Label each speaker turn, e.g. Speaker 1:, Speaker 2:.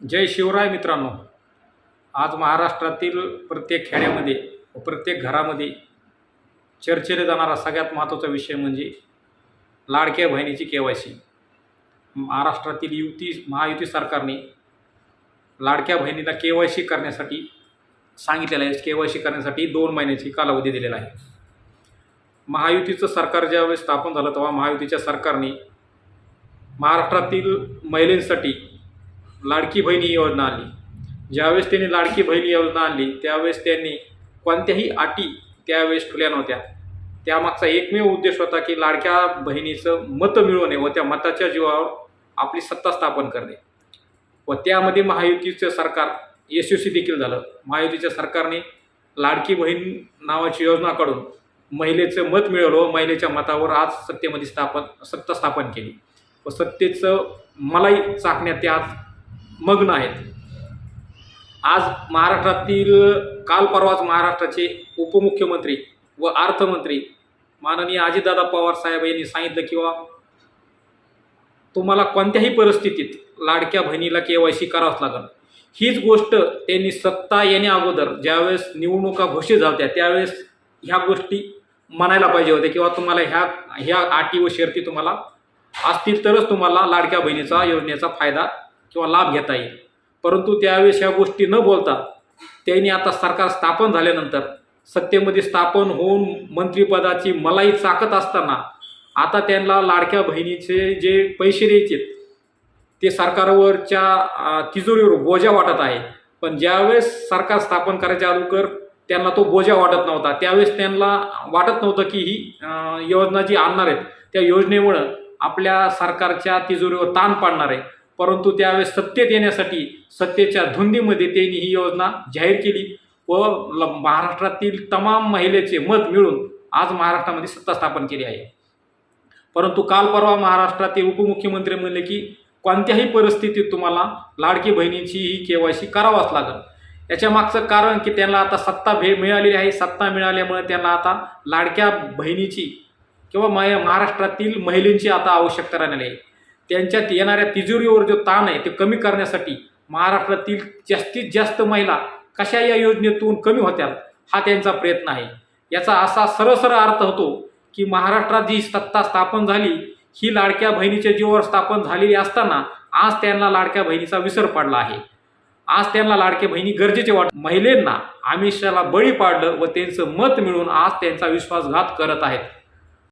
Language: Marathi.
Speaker 1: जय शिवराय मित्रांनो. आज महाराष्ट्रातील प्रत्येक खेड्यामध्ये व प्रत्येक घरामध्ये चर्चेला जाणारा सगळ्यात महत्त्वाचा विषय म्हणजे लाडक्या बहिणीची KYC. महाराष्ट्रातील महायुती सरकारने लाडक्या बहिणीला KYC करण्यासाठी सांगितलेलं आहे. KYC करण्यासाठी 2 महिन्याची कालावधी दिलेला आहे. महायुतीचं सरकार ज्यावेळेस स्थापन झालं तेव्हा महायुतीच्या सरकारने महाराष्ट्रातील महिलांसाठी लाडकी बहिणी योजना आणली. ज्यावेळेस त्यांनी लाडकी बहिणी योजना आणली त्यावेळेस त्यांनी कोणत्याही अटी त्यावेळेस ठेवल्या नव्हत्या. त्यामागचा एकमेव उद्देश होता की लाडक्या बहिणीचं मतं मिळवणे व त्या मताच्या जीवावर आपली सत्ता स्थापन करणे. व त्यामध्ये महायुतीचं सरकार यशस्वी देखील झालं. महायुतीच्या सरकारने लाडकी बहीण नावाची योजना काढून महिलेचं मत मिळवलं व महिलेच्या मतावर आज सत्ता स्थापन केली व सत्तेचं मलाई चाकण्यात ते आज मग्न आहेत. आज काल परवाच महाराष्ट्राचे उपमुख्यमंत्री व अर्थमंत्री माननीय अजितदादा पवार साहेब यांनी सांगितलं की तुम्हाला कोणत्याही परिस्थितीत लाडक्या बहिणीला KYC करावंच लागेल. हीच गोष्ट त्यांनी सत्ता येण्या अगोदर ज्यावेळेस निवडणुका घोषित झाल्या त्यावेळेस ह्या गोष्टी म्हणायला पाहिजे होत्या किंवा तुम्हाला ह्या अटी व शर्ती तुम्हाला असतील तरच तुम्हाला लाडक्या बहिणीचा योजनेचा फायदा किंवा लाभ घेता येईल. परंतु त्यावेळेस ह्या गोष्टी न बोलता त्यांनी आता सरकार स्थापन झाल्यानंतर सत्तेमध्ये स्थापन होऊन मंत्रिपदाची मलाई चाकत असताना आता त्यांना लाडक्या बहिणीचे जे पैसे द्यायचे ते सरकारवरच्या तिजोरीवर बोजा वाटत आहे. पण ज्यावेळेस सरकार स्थापन करायच्या अगोदर त्यांना तो बोजा वाटत नव्हता. त्यावेळेस त्यांना वाटत नव्हतं की ही योजना जी आणणार आहेत त्या योजनेमुळं आपल्या सरकारच्या तिजोरीवर ताण पाडणार आहे. परंतु त्यावेळेस सत्तेत येण्यासाठी सत्तेच्या धुंदीमध्ये त्यांनी ही योजना जाहीर केली व महाराष्ट्रातील तमाम महिलेचे मत मिळून आज महाराष्ट्रामध्ये सत्ता स्थापन केली आहे. परंतु काल परवा महाराष्ट्रातील उपमुख्यमंत्री म्हणले की कोणत्याही परिस्थितीत तुम्हाला लाडकी बहिणीची ही KYC करावाच लागेल. याच्या मागचं कारण की त्यांना आता सत्ता मिळालेली आहे. सत्ता मिळाल्यामुळे त्यांना आता लाडक्या बहिणीची किंवा महाराष्ट्रातील महिलांची आता आवश्यकता राहिलेली आहे. त्यांच्यात येणाऱ्या तिजोरीवर जो ताण आहे ते कमी करण्यासाठी महाराष्ट्रातील जास्तीत जास्त महिला कशा या योजनेतून कमी होत्यात हा त्यांचा प्रयत्न आहे. याचा असा सरळ अर्थ होतो की महाराष्ट्रात जी सत्ता स्थापन झाली ही लाडक्या बहिणीच्या जीवावर स्थापन झालेली असताना आज त्यांना लाडक्या बहिणीचा विसर पडला आहे. आज त्यांना लाडक्या बहिणी गरजेचे महिलांना आमिषाला बळी पाडलं व त्यांचं मत मिळून आज त्यांचा विश्वासघात करत आहेत.